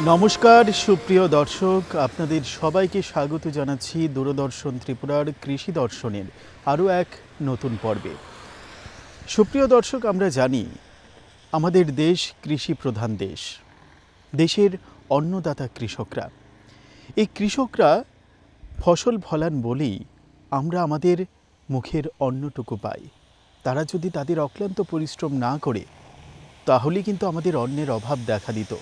নমস্কার সুপ্রিয় দর্শক, আপনাদের সবাইকে স্বাগত জানাচ্ছি দূরদর্শন ত্রিপুরার কৃষি দর্শনের আরও এক নতুন পর্বে। সুপ্রিয় দর্শক, আমরা জানি আমাদের দেশ কৃষি প্রধান দেশ। দেশের অন্নদাতা কৃষকরা। এই কৃষকরা ফসল ফলান বলেই আমরা আমাদের মুখের অন্নটুকু পাই। তারা যদি তাদের অক্লান্ত পরিশ্রম না করে তাহলে কিন্তু আমাদের অন্নের অভাব দেখা দিত।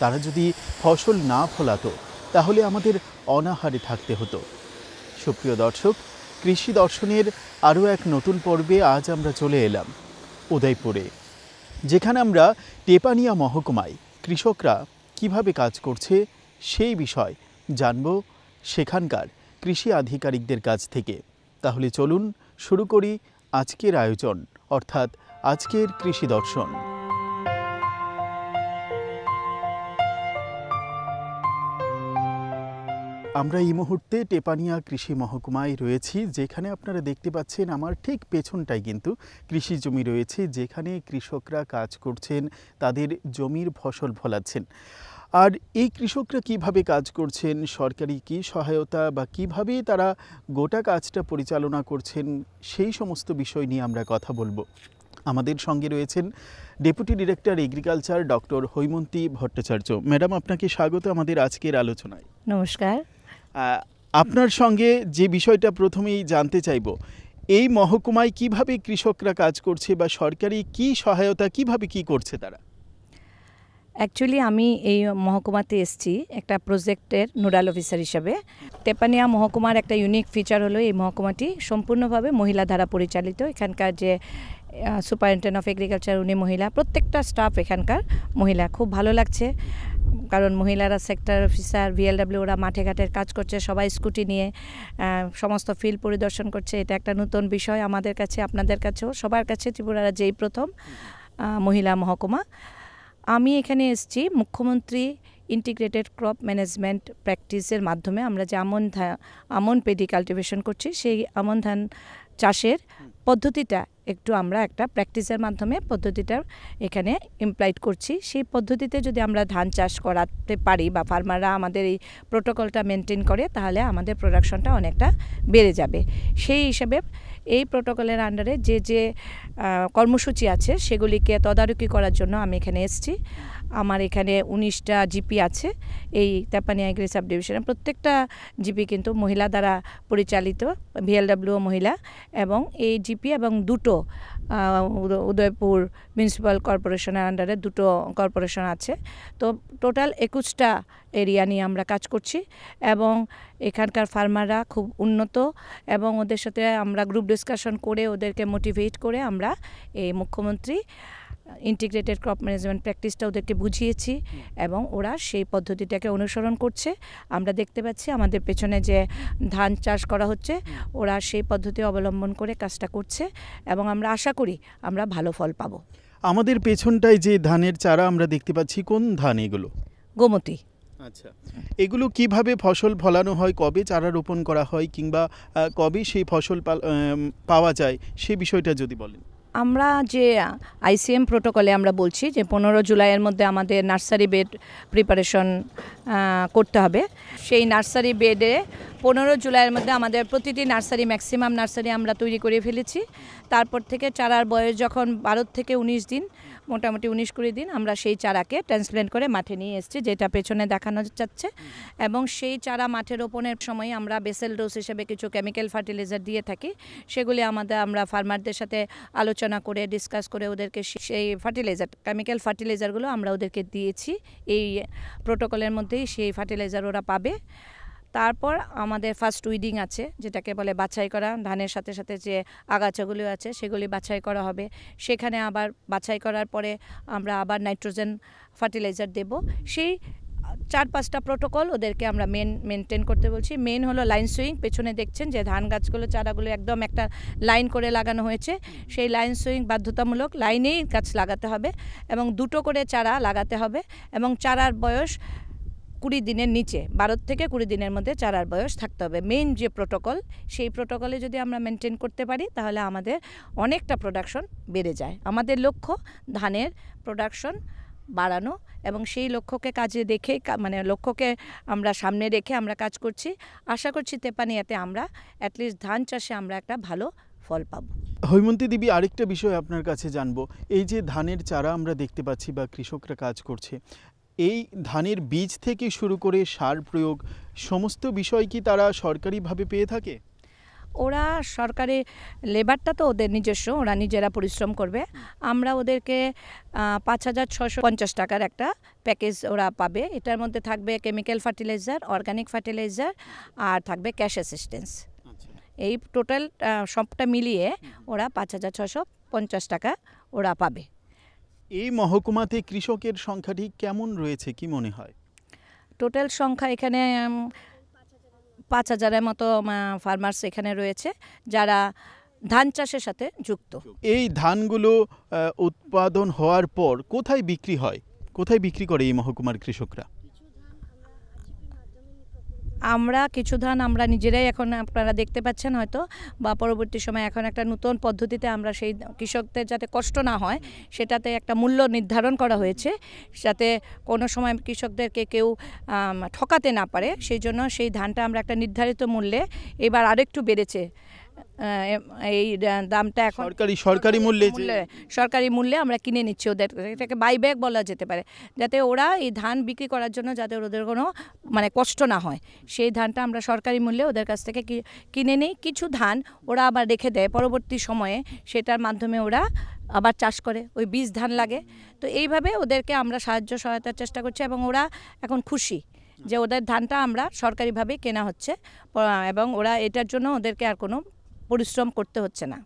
তারা যদি ফসল না ফলাতো তাহলে আমাদের অনাহারে থাকতে হতো। সুপ্রিয় দর্শক, কৃষি দর্শনের আরও এক নতুন পর্বে আজ আমরা চলে এলাম উদয়পুরে, যেখানে আমরা টেপানিয়া মহকুমায় কৃষকরা কিভাবে কাজ করছে সেই বিষয় জানব সেখানকার কৃষি আধিকারিকদের কাছ থেকে। তাহলে চলুন শুরু করি আজকের আয়োজন, অর্থাৎ আজকের কৃষি দর্শন। আমরা এই মুহূর্তে টেপানিয়া কৃষি মহকুমায় রয়েছি, যেখানে আপনারা দেখতে পাচ্ছেন আমার ঠিক পেছনটাই কিন্তু কৃষি জমি রয়েছে, যেখানে কৃষকরা কাজ করছেন, তাদের জমির ফসল ফলাচ্ছেন। আর এই কৃষকরা কিভাবে কাজ করছেন, সরকারি কী সহায়তা বা কিভাবে তারা গোটা কাজটা পরিচালনা করছেন, সেই সমস্ত বিষয় নিয়ে আমরা কথা বলবো। আমাদের সঙ্গে রয়েছেন deputy director agriculture doctor Haimanti Bhattacharya. Madam, আপনাকে স্বাগত আমাদের আজকের আলোচনায়। নমস্কার। আপনার সঙ্গে যে বিষয়টা প্রথমেই জানতে চাইব, এই মহকুমায় কিভাবে কৃষকরা কাজ করছে বা সরকারি কি সহায়তা কিভাবে কি করছে তারা? অ্যাকচুয়ালি আমি এই মহকুমাতে এসেছি একটা প্রজেক্টের নোডাল অফিসার হিসাবে। টেপানিয়া মহকুমার একটা ইউনিক ফিচার হলো এই মহকুমাটি সম্পূর্ণভাবে মহিলা দ্বারা পরিচালিত। এখানকার যে সুপারিনটেন্ডেন্ট অফ এগ্রিকালচার উনি মহিলা, প্রত্যেকটা স্টাফ এখানকার মহিলা। খুব ভালো লাগছে, কারণ মহিলারা সেক্টর অফিসার, ভিএলডব্লিউ, ওরা মাঠে ঘাটের কাজ করছে, সবাই স্কুটি নিয়ে সমস্ত ফিল্ড পরিদর্শন করছে। এটা একটা নতুন বিষয় আমাদের কাছে, আপনাদের কাছেও, সবার কাছে। ত্রিপুরার যেই প্রথম মহিলা মহকুমা। আমি এখানে এসেছি মুখ্যমন্ত্রী ইন্টিগ্রেটেড ক্রপ ম্যানেজমেন্ট প্র্যাকটিসের মাধ্যমে আমরা যে আমন পেডি কাল্টিভেশন করছি, সেই আমন ধান চাষের পদ্ধতিটা একটু আমরা একটা প্র্যাকটিসের মাধ্যমে পদ্ধতিটা এখানে ইমপ্লয়েড করছি। সেই পদ্ধতিতে যদি আমরা ধান চাষ করাতে পারি বা ফার্মাররা আমাদের এই প্রোটোকলটা মেনটেন করে, তাহলে আমাদের প্রোডাকশনটা অনেকটা বেড়ে যাবে। সেই হিসাবে এই প্রোটোকলের আন্ডারে যে যে কর্মসূচি আছে সেগুলিকে তদারকি করার জন্য আমি এখানে এসেছি। আমার এখানে 19টা জিপি আছে এই টেপানিয়া এগ্রি সাব ডিভিশনে। প্রত্যেকটা জিপি কিন্তু মহিলা দ্বারা পরিচালিত, ভিএলডব্লিউ মহিলা, এবং এই জিপি এবং দুটো উদয়পুর মিউনিসিপ্যাল কর্পোরেশনের আন্ডারে দুটো কর্পোরেশন আছে। তো টোটাল 21টা এরিয়া নিয়ে আমরা কাজ করছি, এবং এখানকার ফার্মাররা খুব উন্নত, এবং ওদের সাথে আমরা গ্রুপ ডিসকাশন করে ওদেরকে মোটিভেট করে আমরা এই মুখ্যমন্ত্রী ইন্টিগ্রেটেড ক্রপ ম্যানেজমেন্ট প্র্যাকটিসটা ওদেরকে বুঝিয়েছি, এবং ওরা সেই পদ্ধতিটাকে অনুসরণ করছে। আমরা দেখতে পাচ্ছি আমাদের পেছনে যে ধান চাষ করা হচ্ছে, ওরা সেই পদ্ধতি অবলম্বন করে কাজটা করছে, এবং আমরা আশা করি আমরা ভালো ফল পাবো। আমাদের পেছনটায় যে ধানের চারা আমরা দেখতে পাচ্ছি, কোন ধান এগুলো? গোমতী। আচ্ছা, এগুলো কিভাবে ফসল ফলানো হয়, কবে চারা রোপণ করা হয়, কিংবা কবে সেই ফসল পাওয়া যায়, সে বিষয়টা যদি বলেন। আমরা যে আইসিএম প্রোটোকলে আমরা বলছি যে 15 জুলাইয়ের মধ্যে আমাদের নার্সারি বেড প্রিপারেশন করতে হবে। সেই নার্সারি বেডে 15 জুলাইয়ের মধ্যে আমাদের প্রতিটি নার্সারি, ম্যাক্সিমাম নার্সারি আমরা তৈরি করে ফেলেছি। তারপর থেকে চারার বয়স যখন 12 থেকে 19 দিন, মোটামুটি 19-20 দিন, আমরা সেই চারাকে ট্রান্সপ্ল্যান্ট করে মাঠে নিয়ে এসেছি, যেটা পেছনে দেখানো যাচ্ছে। এবং সেই চারা মাঠে রোপণের সময় আমরা বেসেল ডোজ হিসেবে কিছু কেমিক্যাল ফার্টিলাইজার দিয়ে থাকি। সেগুলি আমরা ফার্মারদের সাথে আলোচনা করে ডিসকাস করে ওদেরকে সেই কেমিক্যাল ফার্টিলাইজারগুলো আমরা ওদেরকে দিয়েছি। এই প্রোটোকলের মধ্যেই সেই ফার্টিলাইজার ওরা পাবে। তারপর আমাদের ফার্স্ট উইডিং আছে, যেটাকে বলে বাছাই করা। ধানের সাথে সাথে যে আগাছাগুলো আছে সেগুলি বাছাই করা হবে। সেখানে আবার বাছাই করার পরে আমরা আবার নাইট্রোজেন ফার্টিলাইজার দেব। সেই 4-5টা প্রোটোকল ওদেরকে আমরা মেনটেন করতে বলছি। মেন হলো লাইন সুইং। পেছনে দেখছেন যে ধান গাছগুলো, চারাগুলো একদম একটা লাইন করে লাগানো হয়েছে। সেই লাইন সুইং বাধ্যতামূলক, লাইনেই গাছ লাগাতে হবে, এবং 2টো করে চারা লাগাতে হবে, এবং চারার বয়স 20 দিনের নিচে, 12 থেকে 20 দিনের মধ্যে চারার বয়স থাকতে হবে। মেইন যে প্রোটোকল, সেই প্রোটোকলে যদি আমরা মেনটেন করতে পারি তাহলে আমাদের অনেকটা প্রোডাকশন বেড়ে যায়। আমাদের লক্ষ্য ধানের প্রোডাকশন বাড়ানো এবং সেই লক্ষ্যকে কাজে দেখে মানে লক্ষ্যকে আমরা সামনে রেখে আমরা কাজ করছি। আশা করছি তেপানিয়াতে আমরা অ্যাটলিস্ট ধান চাষে আমরা একটা ভালো ফল পাবো। হৈমন্তী দেবী, আরেকটা বিষয় আপনার কাছে জানবো, এই যে ধানের চারা আমরা দেখতে পাচ্ছি বা কৃষকরা কাজ করছে, এই ধানের বীজ থেকে শুরু করে সার প্রয়োগ সমস্ত বিষয় কি তারা সরকারিভাবে পেয়ে থাকে? ওরা সরকারি লেবারটা তো ওদের নিজস্ব, ওরা নিজেরা পরিশ্রম করবে। আমরা ওদেরকে 5,650 টাকার একটা প্যাকেজ ওরা পাবে। এটার মধ্যে থাকবে কেমিক্যাল ফার্টিলাইজার, অর্গানিক ফার্টিলাইজার, আর থাকবে ক্যাশ অ্যাসিস্ট্যান্স। এই টোটাল সবটা মিলিয়ে ওরা 5,650 টাকা ওরা পাবে। এই মহকুমাতে কৃষকের সংখ্যাটি কেমন রয়েছে কি মনে হয়? টোটাল সংখ্যা এখানে 5,000-এর মতো ফার্মার্স এখানে রয়েছে যারা ধান চাষের সাথে যুক্ত। এই ধানগুলো উৎপাদন হওয়ার পর কোথায় বিক্রি হয়, কোথায় বিক্রি করে এই মহকুমার কৃষকরা? আমরা কিছু ধান আমরা নিজেরাই, এখন আপনারা দেখতে পাচ্ছেন হয়তো, বা পরবর্তী সময় এখন একটা নতুন পদ্ধতিতে আমরা সেই কৃষকদের যাতে কষ্ট না হয় সেটাতে একটা মূল্য নির্ধারণ করা হয়েছে, যাতে কোনো সময় কৃষকদেরকে কেউ ঠকাতে না পারে। সেই জন্য সেই ধানটা আমরা একটা নির্ধারিত মূল্যে, এবার আরেকটু বেড়েছে এই দামটা, এখন সরকারি মূল্যে আমরা কিনে নিচ্ছি ওদের। এটাকে বাইব্যাক বলা যেতে পারে, যাতে ওরা এই ধান বিক্রি করার জন্য যাতে ওদের কোনো মানে কষ্ট না হয়, সেই ধানটা আমরা সরকারি মূল্যে ওদের কাছ থেকে কিনে নিই। কিছু ধান ওরা আবার রেখে দেয় পরবর্তী সময়ে, সেটার মাধ্যমে ওরা আবার চাষ করে, ওই বীজ ধান লাগে। তো এইভাবে ওদেরকে আমরা সহায়তার চেষ্টা করছি এবং ওরা এখন খুশি যে ওদের ধানটা আমরা সরকারিভাবে কেনা হচ্ছে এবং ওরা এটার জন্য ওদেরকে আর কোনো পরিশ্রম করতে হচ্ছে না।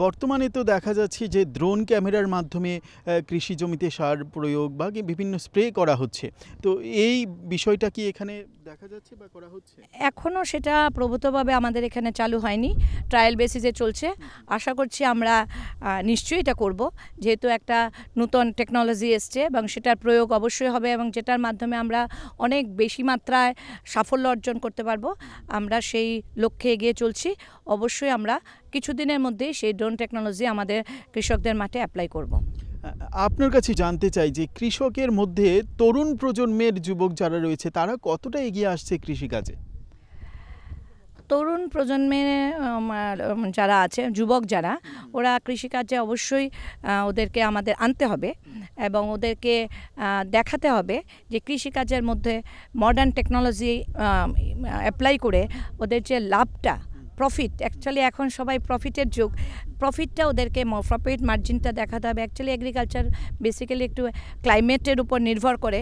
বর্তমানে তো দেখা যাচ্ছে যে ড্রোন ক্যামেরার মাধ্যমে কৃষি জমিতে সার প্রয়োগ বা বিভিন্ন স্প্রে করা হচ্ছে, তো এই বিষয়টা কি এখানে দেখা যাচ্ছে বা করা হচ্ছে? এখনও সেটা প্রভূতভাবে আমাদের এখানে চালু হয়নি, ট্রায়াল বেসিসে চলছে। আশা করছি আমরা নিশ্চয়ই এটা করব, যেহেতু একটা নতুন টেকনোলজি এসছে এবং সেটার প্রয়োগ অবশ্যই হবে এবং যেটার মাধ্যমে আমরা অনেক বেশি মাত্রায় সাফল্য অর্জন করতে পারবো। আমরা সেই লক্ষ্যে এগিয়ে চলছি। অবশ্যই আমরা কিছুদিনের মধ্যেই সেই ড্রোন টেকনোলজি আমাদের কৃষকদের মাঠে অ্যাপ্লাই করব। আপনার কাছে জানতে চাই যে কৃষকের মধ্যে তরুণ প্রজন্মের যুবক যারা রয়েছে তারা কতটা এগিয়ে আসছে কৃষিকাজে? তরুণ প্রজন্মের যারা আছে, যুবক যারা, ওরা কৃষিকাজে অবশ্যই ওদেরকে আমাদের আনতে হবে এবং ওদেরকে দেখাতে হবে যে কৃষিকাজের মধ্যে মডার্ন টেকনোলজি অ্যাপ্লাই করে ওদের যে লাভটা, প্রফিট, অ্যাকচুয়ালি এখন সবাই প্রফিটের যুগ, প্রফিটটা ওদেরকে, প্রফিট মার্জিনটা দেখাতে হবে। অ্যাকচুয়ালি এগ্রিকালচার বেসিক্যালি একটু ক্লাইমেটের উপর নির্ভর করে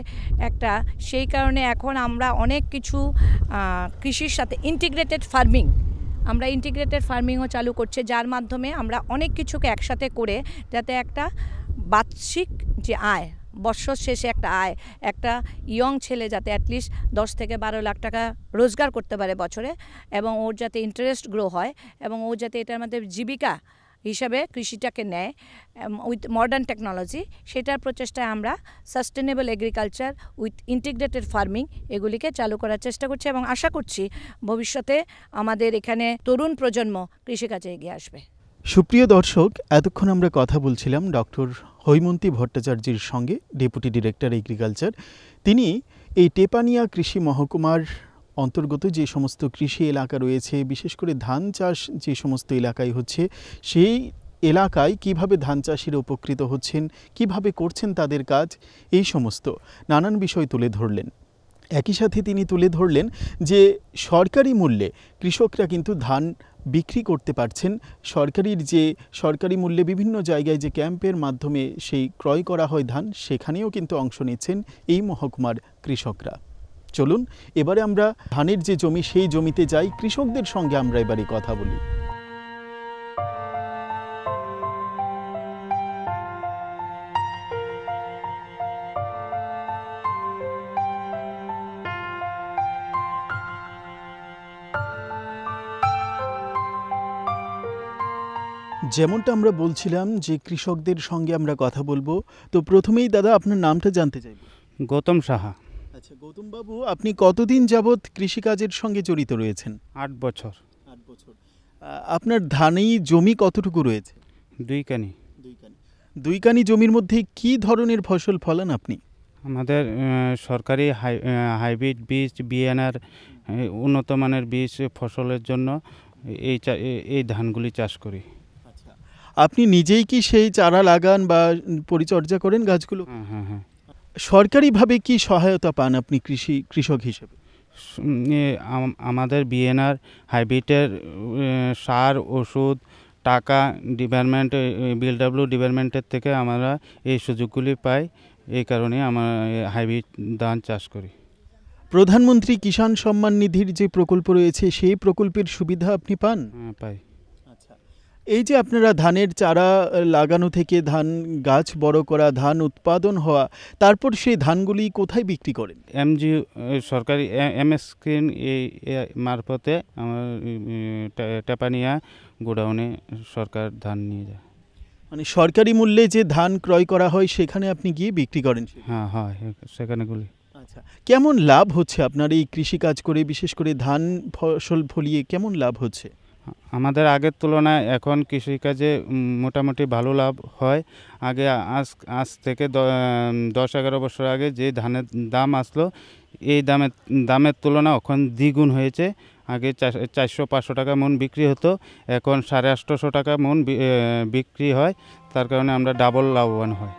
একটা, সেই কারণে এখন আমরা অনেক কিছু কৃষির সাথে ইন্টিগ্রেটেড ফার্মিংও চালু করছে, যার মাধ্যমে আমরা অনেক কিছুকে একসাথে করে যাতে একটা বার্ষিক যে আয়, বছর শেষে একটা আয়, একটা ইয়ং ছেলে যাতে অ্যাটলিস্ট 10 থেকে 12 লাখ টাকা রোজগার করতে পারে বছরে, এবং ওর যাতে ইন্টারেস্ট গ্রো হয় এবং ও যাতে এটার মধ্যে জীবিকা হিসাবে কৃষিটাকে নেয় উইথ মডার্ন টেকনোলজি, সেটার প্রচেষ্টায় আমরা sustainable agriculture with integrated farming এগুলিকে চালু করার চেষ্টা করছি এবং আশা করছি ভবিষ্যতে আমাদের এখানে তরুণ প্রজন্ম কৃষিকাজে এগিয়ে আসবে। সুপ্রিয় দর্শক, এতক্ষণ আমরা কথা বলছিলাম ডক্টর হৈমন্তী ভট্টাচার্যের সঙ্গে, ডেপুটি ডিরেক্টর এগ্রিকালচার। তিনি এই টেপানিয়া কৃষি মহকুমার অন্তর্গত যে সমস্ত কৃষি এলাকা রয়েছে, বিশেষ করে ধান চাষ যে সমস্ত এলাকায় হচ্ছে, সেই এলাকায় কিভাবে ধান চাষিরা উপকৃত হচ্ছেন, কিভাবে করছেন তাদের কাজ, এই সমস্ত নানান বিষয় তুলে ধরলেন। একই সাথে তিনি তুলে ধরলেন যে সরকারি মূল্যে কৃষকরা কিন্তু ধান বিক্রি করতে পারছেন। সরকারি মূল্যে বিভিন্ন জায়গায় যে ক্যাম্পের মাধ্যমে সেই ক্রয় করা হয় ধান, সেখানেও কিন্তু অংশ নিচ্ছেন এই মহকুমার কৃষকরা। চলুন এবারে আমরা ধানের যে জমি, সেই জমিতে যাই, কৃষকদের সঙ্গে আমরা এবারে কথা বলি। যেমনটা আমরা বলছিলাম যে কৃষকদের সঙ্গে আমরা কথা বলবো, তো প্রথমেই দাদা আপনার নামটা জানতে চাইব। গৌতম সাহা। আচ্ছা গৌতম বাবু, আপনি কতদিন যাবৎ কৃষিকাজের সঙ্গে জড়িত রয়েছেন? 8 বছর। 8 বছর। আপনার ধানেই জমি কতটুকু রয়েছে? 2 কানি। 2 কানি। দুই কানি জমির মধ্যে কি ধরনের ফসল ফলান আপনি? আমাদের সরকারি হাইব্রিড বীজ বিএনআর উন্নত মানের বীজ ফসলের জন্য এই ধানগুলি চাষ করি। আপনি নিজেই কি সেই চারা লাগান বা পরিচর্যা করেন গাছগুলো? হ্যাঁ হ্যাঁ হ্যাঁ। সরকারিভাবে কি সহায়তা পান আপনি কৃষক হিসেবে? আমাদের বিএনআর হাইব্রিডের সার ওষুধ টাকা ডিপার্টমেন্ট বিএলডব্লিউ ডিপার্টমেন্টের থেকে আমরা এই সুযোগগুলি পাই, এই কারণে আমরা হাইব্রিড ধান চাষ করি। প্রধানমন্ত্রী কিষাণ সম্মান নিধির যে প্রকল্প রয়েছে সেই প্রকল্পের সুবিধা আপনি পান? হ্যাঁ, পাই। এই যে আপনারা ধানের চারা লাগানো থেকে ধান গাছ বড় করা, ধান উৎপাদন হওয়া, তারপর সেই ধানগুলি কোথায় বিক্রি করেন? এমজি সরকারি এমএস স্কিম এই মারফতে আমার টেপানিয়া গোডাউনে সরকার ধান নিয়ে যায়। মানে সরকারি মূল্যে যে ধান ক্রয় করা হয় সেখানে আপনি গিয়ে বিক্রি করেন? হ্যাঁ হয়, সেখানে গুলি। আচ্ছা, কেমন লাভ হচ্ছে আপনার এই কৃষিকাজ করে, বিশেষ করে ধান ফসল ফলিয়ে কেমন লাভ হচ্ছে? আমাদের আগের তুলনায় এখন কৃষিকাজে মোটামুটি ভালো লাভ হয়। আগে আজ থেকে 10-11 বছর আগে যে ধানের দাম আসলো, এই দামের তুলনায় এখন দ্বিগুণ হয়েছে। আগে 400-500 টাকা মন বিক্রি হতো, এখন 850 টাকা মন বিক্রি হয়। তার কারণে আমরা ডাবল লাভবান হয়।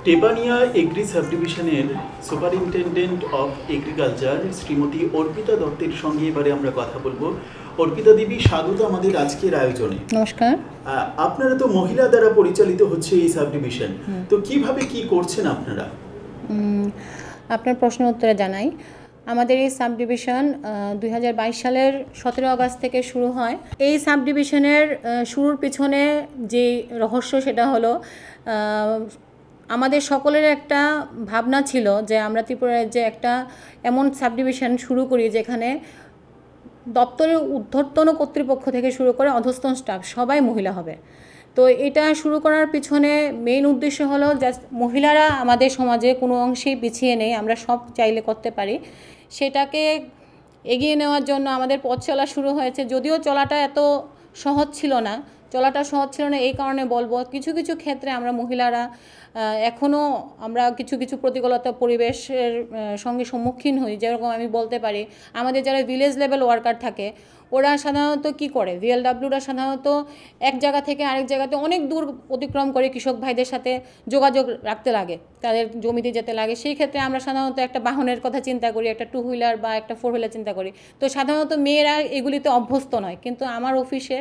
টেপানিয়া এগ্রি সাবডিভিশনের superintendent of agriculture Shrimati Arpita দত্তের সঙ্গে এবারে আমরা কথা বলবো। অর্পিতা দেবী, স্বাগত আমাদের আজকের আয়োজনে। নমস্কার। আপনারা তো মহিলা দ্বারা পরিচালিত হচ্ছে এই সাবডিভিশন, তো কিভাবে কি করছেন আপনারা? আপনার প্রশ্নের উত্তরে জানাই। আমাদের এই সাবডিভিশন 2022 সালের 17 আগস্ট থেকে শুরু হয়। এই সাবডিভিশনের শুরুর পিছনে যে রহস্য সেটা হলো আমাদের সকলের একটা ভাবনা ছিল যে আমরা ত্রিপুরার যে একটা এমন সাবডিভিশন শুরু করি যেখানে দপ্তরের ঊর্ধ্বতন কর্তৃপক্ষ থেকে শুরু করে অধস্তন স্টাফ সবাই মহিলা হবে। তো এটা শুরু করার পিছনে মেইন উদ্দেশ্য হলো যে মহিলারা আমাদের সমাজে কোনো অংশেই পিছিয়ে নেই, আমরা সব চাইলে করতে পারি। সেটাকে এগিয়ে নেওয়ার জন্য আমাদের পথ চলা শুরু হয়েছে। যদিও চলাটা এত সহজ ছিল না, এই কারণে বলবো কিছু কিছু ক্ষেত্রে আমরা মহিলারা এখনও আমরা কিছু কিছু প্রতিকূলতা পরিবেশের সঙ্গে সম্মুখীন হই। যেরকম আমি বলতে পারি, আমাদের যারা ভিলেজ লেভেল ওয়ার্কার থাকে ওরা সাধারণত কি করে, ভিএলডব্লিউরা সাধারণত এক জায়গা থেকে আরেক জায়গাতে অনেক দূর অতিক্রম করে কৃষক ভাইদের সাথে যোগাযোগ রাখতে লাগে, তাদের জমিতে যেতে লাগে। সেই ক্ষেত্রে আমরা সাধারণত একটা বাহনের কথা চিন্তা করি, একটা 2 হুইলার বা একটা 4 হুইলার চিন্তা করি। তো সাধারণত মেয়েরা এগুলিতে অভ্যস্ত নয়। কিন্তু আমার অফিসে,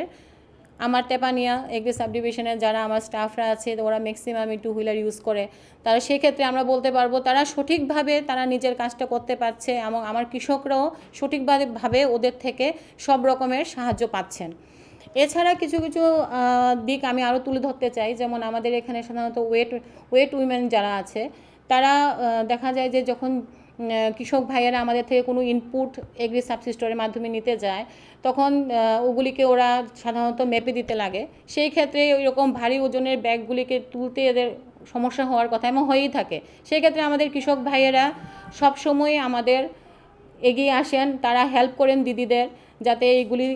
আমার টেপানিয়া এগ্রি সাবডিভিশনের যারা আমার স্টাফরা আছে ওরা ম্যাক্সিমামই 2 হুইলার ইউজ করে। তারা সেক্ষেত্রে আমরা বলতে পারবো তারা সঠিকভাবে তারা নিজের কাজটা করতে পারছে এবং আমার কৃষকরাও সঠিকভাবে ওদের থেকে সব রকমের সাহায্য পাচ্ছেন। এছাড়া কিছু কিছু দিক আমি আরও তুলে ধরতে চাই। যেমন আমাদের এখানে সাধারণত ওয়েট উইমেন যারা আছে তারা দেখা যায় যে যখন কৃষক ভাইয়েরা আমাদের থেকে কোনো ইনপুট এগ্রি সাবসিস্টরের মাধ্যমে নিতে যায় তখন ওগুলিকে ওরা সাধারণত মেপে দিতে লাগে। সেই ক্ষেত্রে ওইরকম ভারী ওজনের ব্যাগগুলিকে তুলতে এদের সমস্যা হওয়ার কথা এবং হয়েই থাকে। সেই ক্ষেত্রে আমাদের কৃষক ভাইয়েরা সবসময় আমাদের এগিয়ে আসেন, তারা হেল্প করেন দিদিদের যাতে এইগুলি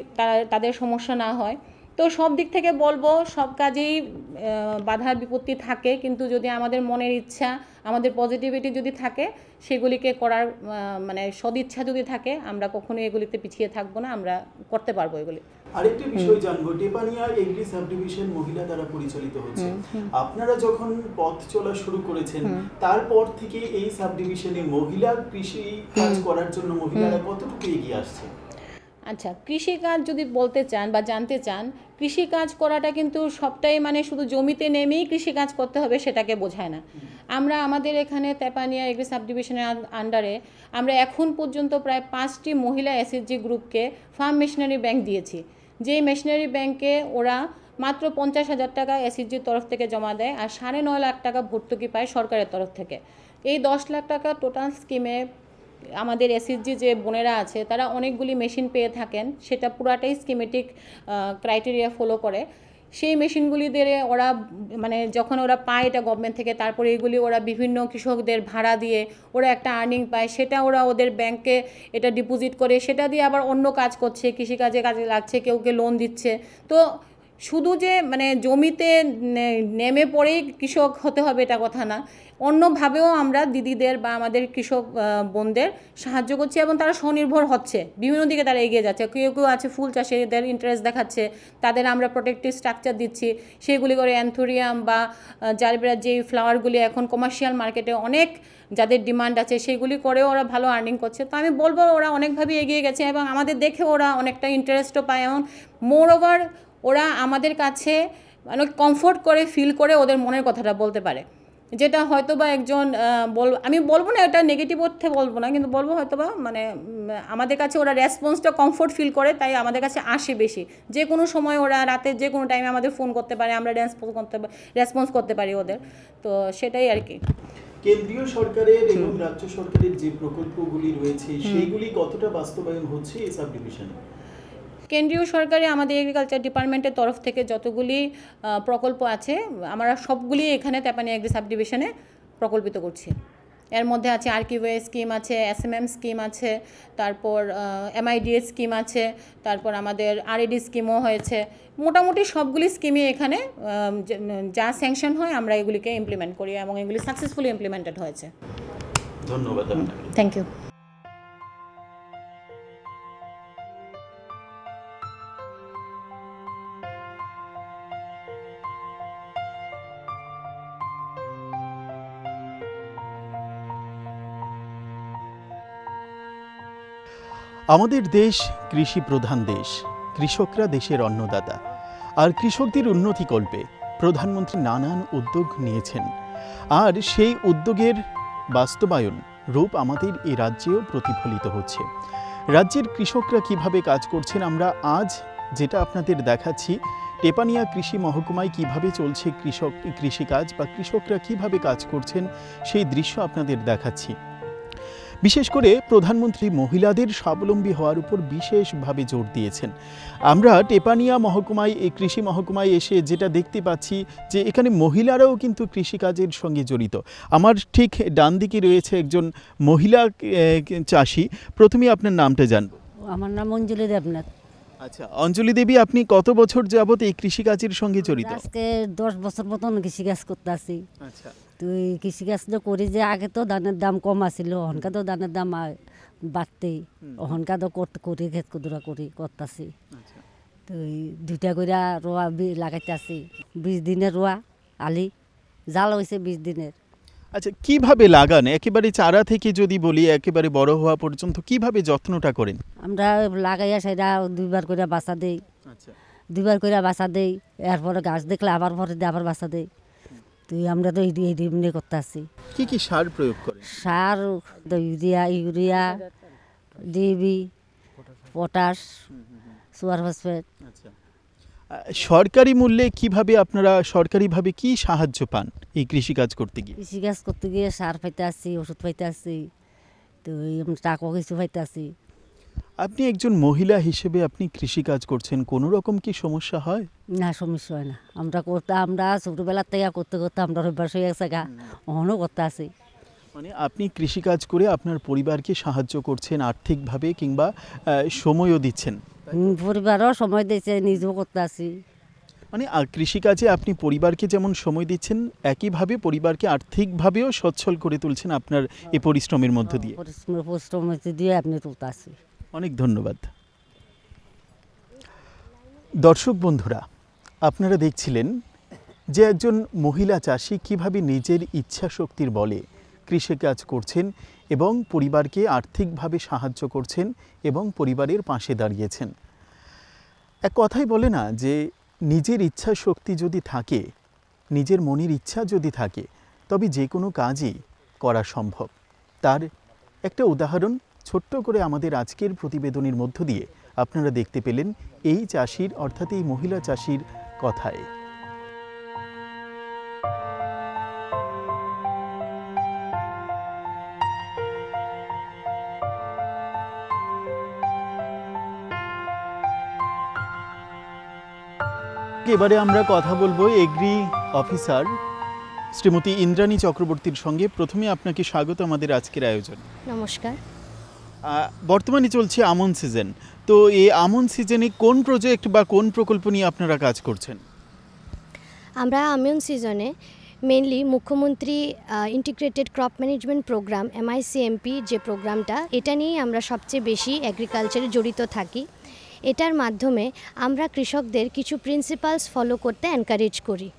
তাদের সমস্যা না হয়। তো সব দিক থেকে বলবো সব কাজেই বাধা বিপত্তি থাকে, কিন্তু যদি আমাদের মনের ইচ্ছা, আমাদের পজিটিভিটি যদি থাকে, সেগুলিকে করার মানে সদিচ্ছা যদি থাকে, আমরা কখনোই এগুলিতে পিছিয়ে থাকবো না, আমরা করতে পারবো এগুলি। আরেকটি বিষয় জানবো, টেপানিয়া এগ্রি সাব ডিভিশন মহিলা দ্বারা পরিচালিত হচ্ছে। আপনারা যখন পথ চলা শুরু করেছেন তারপর থেকে এই সাব ডিভিশনে মহিলা কৃষি কাজ করার জন্য মহিলারা কতটুকু এগিয়ে আসছে? আচ্ছা, কৃষিকাজ যদি বলতে চান বা জানতে চান, কৃষিকাজ করাটা কিন্তু সবটাই মানে শুধু জমিতে নেমেই কৃষিকাজ করতে হবে সেটাকে বোঝায় না। আমরা আমাদের এখানে তেপানিয়া এগ্রি সাব ডিভিশনের আন্ডারে আমরা এখন পর্যন্ত প্রায় 5টি মহিলা এসএইচজি গ্রুপকে ফার্ম মেশিনারি ব্যাংক দিয়েছি। যেই মেশিনারি ব্যাংকে ওরা মাত্র 50,000 টাকা এসএইচজির তরফ থেকে জমা দেয় আর 9.5 লাখ টাকা ভর্তুকি পায় সরকারের তরফ থেকে। এই 10 লাখ টাকা টোটাল স্কিমে আমাদের এসএইচজি যে বোনেরা আছে তারা অনেকগুলি মেশিন পেয়ে থাকেন, সেটা পুরাটাই স্কিমেটিক ক্রাইটেরিয়া ফলো করে। সেই মেশিনগুলি দিয়ে ওরা মানে যখন ওরা পায় এটা গভর্নমেন্ট থেকে, তারপরে এগুলি ওরা বিভিন্ন কৃষকদের ভাড়া দিয়ে ওরা একটা আর্নিং পায়, সেটা ওরা ওদের ব্যাংকে এটা ডিপোজিট করে, সেটা দিয়ে আবার অন্য কাজ করছে, কৃষিকাজে কাজে লাগছে, কেউকে লোন দিচ্ছে। তো শুধু যে মানে জমিতে নেমে পড়েই কৃষক হতে হবে এটা কথা না, অন্যভাবেও আমরা দিদিদের বা আমাদের কৃষক বোনদের সাহায্য করছি এবং তারা স্বনির্ভর হচ্ছে, বিভিন্ন দিকে তারা এগিয়ে যাচ্ছে। কেউ কেউ আছে ফুল চাষে এদের ইন্টারেস্ট দেখাচ্ছে, তাদের আমরা প্রোটেক্টিভ স্ট্রাকচার দিচ্ছি, সেইগুলি করে অ্যান্থোরিয়াম বা জারবেরা যে ফ্লাওয়ারগুলি এখন কমার্শিয়াল মার্কেটে অনেক যাদের ডিমান্ড আছে সেগুলি করেও ওরা ভালো আর্নিং করছে। তো আমি বলবো ওরা অনেকভাবে এগিয়ে গেছে এবং আমাদের দেখে ওরা অনেকটা ইন্টারেস্টও পায় এবং মোর ওভার ওরা আমাদের কাছে অনেক কমফোর্ট করে ফিল করে ওদের মনের কথাটা বলতে পারে, যেটা হয়তো বা একজন আমি বলবো না এটা নেগেটিভ অর্থে বলবো না, কিন্তু বলবো হয়তো বা মানে আমাদের কাছে ওরা রেসপন্সটা কমফোর্ট ফিল করে, তাই আমাদের কাছে আসে বেশি। যে কোনো সময় ওরা রাতে যে কোনো টাইমে আমাদের ফোন করতে পারে, আমরা রেসপন্স করতে পারি ওদের। তো সেটাই আর কি। কেন্দ্রীয় সরকারের এবং রাজ্য সরকারের যে প্রকল্পগুলি রয়েছে সেইগুলি কতটা বাস্তবায়ন হচ্ছে এই সাব ডিভিশনে? কেন্দ্রীয় সরকারে আমাদের এগ্রিকালচার ডিপার্টমেন্টের তরফ থেকে যতগুলি প্রকল্প আছে আমরা সবগুলি এখানে তেপানিয়া এগ্রি সাব ডিভিশনে প্রকল্পিত করছি। এর মধ্যে আছে আরকিউএ স্কিম আছে, এসএমএম স্কিম আছে, তারপর এমআইডিএস স্কিম আছে, তারপর আমাদের আরএডি স্কিমও হয়েছে। মোটামুটি সবগুলি স্কিমই এখানে যা স্যাংশন হয় আমরা এগুলিকে ইমপ্লিমেন্ট করি এবং এগুলি সাকসেসফুলি ইমপ্লিমেন্টেড হয়েছে। ধন্যবাদ আপনাকে। Thank you. আমাদের দেশ কৃষি প্রধান দেশ, কৃষকরা দেশের অন্নদাতা। আর কৃষকদের উন্নতিকল্পে প্রধানমন্ত্রী নানান উদ্যোগ নিয়েছেন, আর সেই উদ্যোগের বাস্তবায়ন রূপ আমাদের এই রাজ্যেও প্রতিফলিত হচ্ছে। রাজ্যের কৃষকরা কিভাবে কাজ করছেন আমরা আজ যেটা আপনাদের দেখাচ্ছি, টেপানিয়া কৃষি মহকুমায় কিভাবে চলছে কৃষিকাজ বা কৃষকরা কিভাবে কাজ করছেন সেই দৃশ্য আপনাদের দেখাচ্ছি। বিশেষ করে প্রধানমন্ত্রী মহিলাদের স্বাবলম্বী হওয়ার উপর বিশেষভাবে জোর দিয়েছেন। আমরা টেপানিয়া মহকুমায় এই কৃষি মহকুমায় এসে যেটা দেখতে পাচ্ছি যে এখানে মহিলারাও কিন্তু কৃষিকাজের সঙ্গে জড়িত। আমার ঠিক ডান দিকে রয়েছে একজন মহিলা চাষি। প্রথমেই আপনার নামটা জানব। আমার নাম অঞ্জলি দেবনাথ। আচ্ছা অঞ্জলি দেবী, আপনি কত বছর যাবত এই কৃষিকাজের সঙ্গে জড়িত? আজকে 10 বছর মতন কৃষিকাজ করতে আছি। আচ্ছা, তুই কৃষিকাজ তো করি যে আগে তো ধানের দাম কম আছিল, অহনকা তো ধানের দাম বাড়তেই, অহনকা তো করি খেত কুদুরা করি করতেছি। তুই 2টা করে রোয়া লাগাইতে আছি, 20 দিনের রোয়া আলি জাল হয়েছে 20 দিনের। আচ্ছা কিভাবে লাগান? একেবারে চারা থেকে যদি বলি একেবারে বড় হওয়া পর্যন্ত কিভাবে যত্নটা করেন? আমরা লাগাইয়া সেটা 2বার করে বাসা দেই, আচ্ছা 2বার করে বাসা দেই, এরপরে গাছ দেখলে আবার পরে দিয়ে আবার বাসা দেই। তুই আমরা তো এই এমনি করতে আসি। কি কি সার প্রয়োগ করেন? সার ইউরিয়া ডিবি পটাশ সুপার ফসফেট। আচ্ছা, সরকারি মূল্যে কিভাবে আপনারা সরকারিভাবে কি সাহায্য পান এই কৃষিকাজ করতে গিয়ে? কৃষিকাজ করতে গিয়ে সার পাইতে আসি, ওষুধ পাইতে আসি, তো টাকাও কিছু পাইতে আসি। আপনি একজন মহিলা হিসেবে আপনি কৃষিকাজ করছেন, কোনো রকম কি সমস্যা হয়? না, সমস্যা হয় না। আমরা ছোটবেলার থেকে করতে করতে আমরা অভ্যাস হয়ে গেছে গা, অহনও করতে আছি। মানে আপনি কৃষিকাজ করে আপনার পরিবারকে সাহায্য করছেন আর্থিকভাবে, কিংবা সময়ও দিচ্ছেন। পরিবারও সময় দিয়েছে, নিজেও করতে আছি। মানে কৃষিকাজে আপনি পরিবারকে যেমন সময় দিচ্ছেন, একইভাবে পরিবারকে আর্থিকভাবেও সচ্ছল করে তুলছেন আপনার এই পরিশ্রমের মধ্য দিয়ে। পরিশ্রম দিয়ে আপনি তুলতে আছি। অনেক ধন্যবাদ। দর্শক বন্ধুরা, আপনারা দেখছিলেন যে একজন মহিলা চাষি কিভাবে নিজের ইচ্ছা শক্তির বলে কৃষিকাজ করছেন এবং পরিবারকে আর্থিকভাবে সাহায্য করছেন এবং পরিবারের পাশে দাঁড়িয়েছেন। এক কথাই বলে না যে নিজের ইচ্ছা শক্তি যদি থাকে, নিজের মনের ইচ্ছা যদি থাকে, তবে যে কোনো কাজই করা সম্ভব। তার একটা উদাহরণ ছোট্ট করে আমাদের আজকের প্রতিবেদনের মধ্য দিয়ে আপনারা দেখতে পেলেন এই চাষির, অর্থাৎ এই মহিলা চাষির কথায়। এবারে আমরা কথা বলবো এগ্রি অফিসার শ্রীমতী ইন্দ্রাণী চক্রবর্তীর সঙ্গে। প্রথমে আপনাকে স্বাগত আমাদের আজকের আয়োজন। নমস্কার। বর্তমানে চলছে আমন সিজন, তো এই আমন সিজনে কোন প্রজেক্ট বা কোন প্রকল্প নিয়ে আপনারা কাজ করছেন? আমরা আমন সিজনে মেনলি মুখ্যমন্ত্রী integrated crop management program MICMP যে প্রোগ্রামটা, এটা নিয়েই আমরা সবচেয়ে বেশি এগ্রিকালচারে জড়িত থাকি। এটার মাধ্যমে আমরা কৃষকদের কিছু প্রিন্সিপালস ফলো করতে এনকারেজ করি।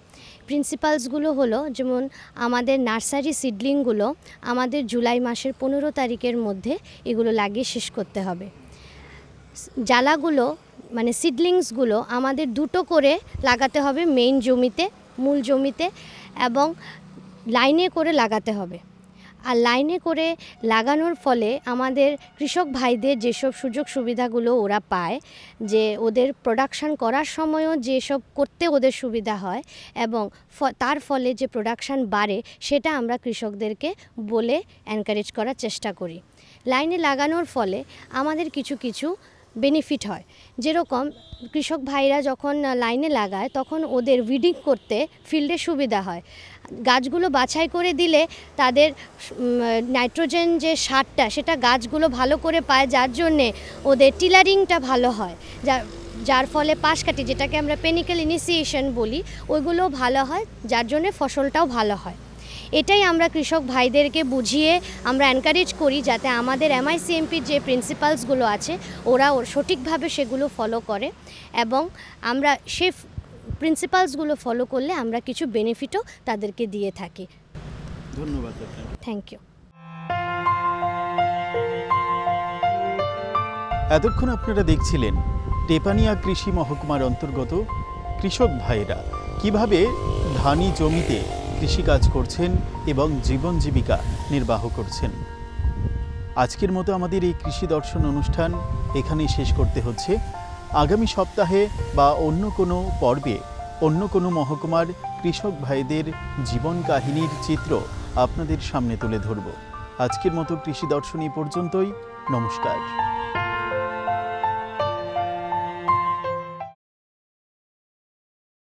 প্রিন্সিপালসগুলো হলো, যেমন আমাদের নার্সারি সিডলিংগুলো আমাদের জুলাই মাসের 15 তারিখের মধ্যে এগুলো লাগিয়ে শেষ করতে হবে। জ্বালাগুলো মানে সিডলিংসগুলো আমাদের 2টো করে লাগাতে হবে মেইন জমিতে, মূল জমিতে, এবং লাইনে করে লাগাতে হবে। আর লাইনে করে লাগানোর ফলে আমাদের কৃষক ভাইদের যেসব সুযোগ সুবিধাগুলো ওরা পায়, যে ওদের প্রোডাকশান করার সময়ও যেসব করতে ওদের সুবিধা হয় এবং তার ফলে যে প্রোডাকশান বাড়ে, সেটা আমরা কৃষকদেরকে বলে এনকারেজ করার চেষ্টা করি। লাইনে লাগানোর ফলে আমাদের কিছু কিছু বেনিফিট হয়, যেরকম কৃষক ভাইরা যখন লাইনে লাগায় তখন ওদের উইডিং করতে ফিল্ডে সুবিধা হয়। গাছগুলো বাছাই করে দিলে তাদের নাইট্রোজেন যে সারটা সেটা গাছগুলো ভালো করে পায়, যার জন্যে ওদের টিলারিংটা ভালো হয়, যার ফলে পাশ কাটি, যেটাকে আমরা পেনিক্যাল ইনিশিয়েশন বলি, ওইগুলো ভালো হয়, যার জন্যে ফসলটাও ভালো হয়। এটাই আমরা কৃষক ভাইদেরকে বুঝিয়ে আমরা এনকারেজ করি, যাতে আমাদের MICMPর যে প্রিন্সিপালসগুলো আছে ওরা সঠিকভাবে সেগুলো ফলো করে, এবং আমরা সে প্রিন্সিপালসগুলো ফলো করলে আমরা কিছু বেনিফিটও তাদেরকে দিয়ে থাকি। ধন্যবাদ। Thank you. এতক্ষণ আপনারা দেখছিলেন টেপানিয়া কৃষি মহকুমার অন্তর্গত কৃষক ভাইয়েরা কিভাবে ধানি জমিতে কৃষিকাজ করছেন এবং জীবন জীবিকা নির্বাহ করছেন। আজকের মতো আমাদের এই কৃষি দর্শন অনুষ্ঠান এখানেই শেষ করতে হচ্ছে। আগামী সপ্তাহে বা অন্য কোনো পর্বে অন্য কোনো মহকুমার কৃষক ভাইদের জীবন কাহিনীর চিত্র আপনাদের সামনে তুলে ধরব। আজকের মতো কৃষি দর্শন এই পর্যন্তই। নমস্কার।